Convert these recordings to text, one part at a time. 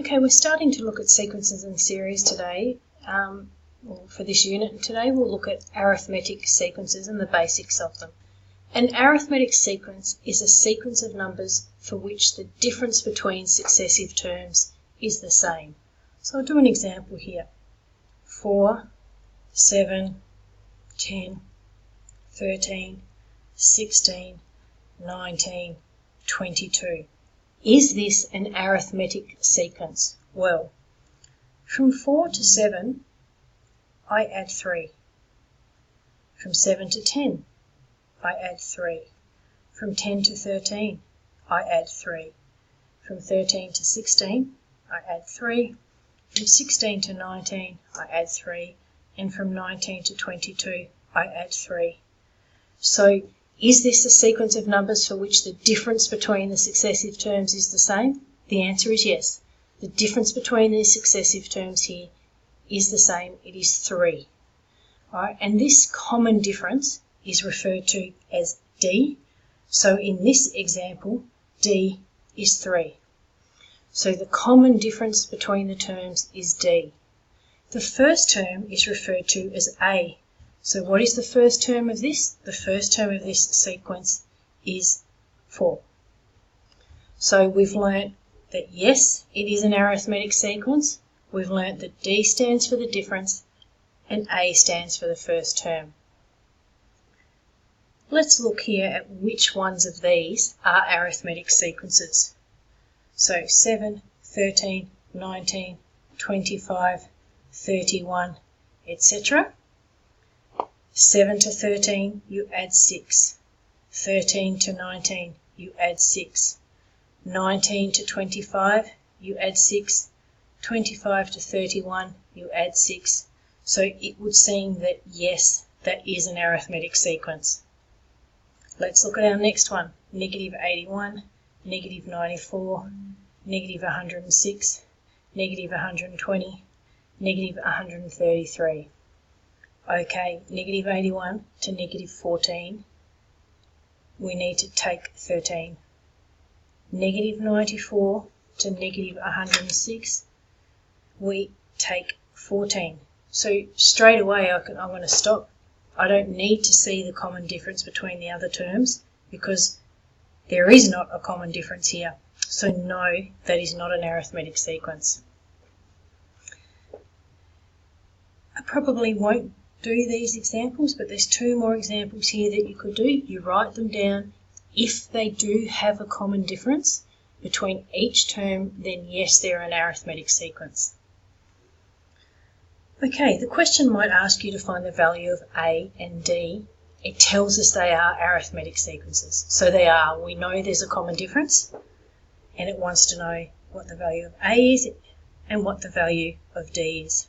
Okay, we're starting to look at sequences and series today. For this unit today, we'll look at arithmetic sequences and the basics of them. An arithmetic sequence is a sequence of numbers for which the difference between successive terms is the same. So I'll do an example here. 4, 7, 10, 13, 16, 19, 22. Is this an arithmetic sequence? Well, from 4 to 7, I add 3. From 7 to 10, I add 3. From 10 to 13, I add 3. From 13 to 16, I add 3. From 16 to 19, I add 3. And from 19 to 22, I add 3. So, is this a sequence of numbers for which the difference between the successive terms is the same? The answer is yes. The difference between these successive terms here is the same. It is 3. Alright, and this common difference is referred to as D. So in this example, D is 3. So the common difference between the terms is D. The first term is referred to as A. So what is the first term of this? The first term of this sequence is 4. So we've learnt that yes, it is an arithmetic sequence. We've learnt that D stands for the difference and A stands for the first term. Let's look here at which ones of these are arithmetic sequences. So 7, 13, 19, 25, 31, etc. 7 to 13, you add 6. 13 to 19, you add 6. 19 to 25, you add 6. 25 to 31, you add 6. So it would seem that yes, that is an arithmetic sequence. Let's look at our next one. Negative 81, negative 94, negative 106, negative 120, negative 133. Okay, negative 81 to negative 14, we need to take 13. Negative 94 to negative 106, we take 14. So straight away I'm going to stop. I don't need to see the common difference between the other terms because there is not a common difference here. So no, that is not an arithmetic sequence. I probably won't do these examples, but there's 2 more examples here that you could do. You write them down. If they do have a common difference between each term, then yes, they're an arithmetic sequence. Okay, the question might ask you to find the value of A and D. It tells us they are arithmetic sequences. So they are. We know there's a common difference, and it wants to know what the value of A is and what the value of D is.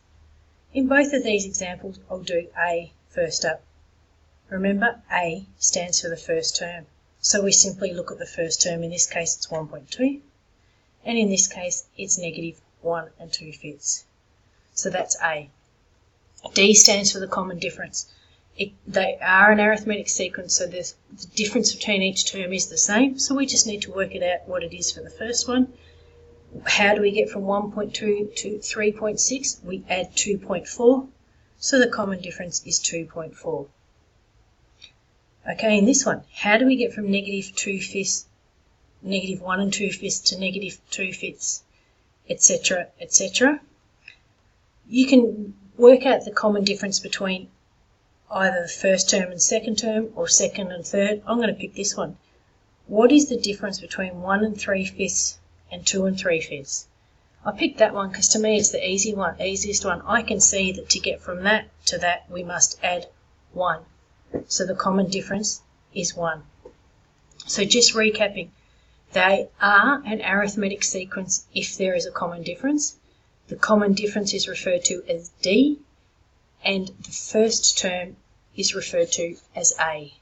In both of these examples, I'll do A first up. Remember, A stands for the first term. So we simply look at the first term. In this case, it's 1.2. And in this case, it's negative 1 2/5. So that's A. D stands for the common difference. They are an arithmetic sequence, so the difference between each term is the same. So we just need to work it out what it is for the first one. How do we get from 1.2 to 3.6? We add 2.4, so the common difference is 2.4. Okay, in this one, how do we get from negative 2/5, negative 1 2/5 to negative 2/5, etc., etc.? You can work out the common difference between either the first term and second term or second and third. I'm going to pick this one. What is the difference between 1 3/5 and 2 3/5? I picked that one because to me it's the easiest one. I can see that to get from that to that we must add 1. So the common difference is 1. So just recapping, they are an arithmetic sequence if there is a common difference. The common difference is referred to as D, and the first term is referred to as A.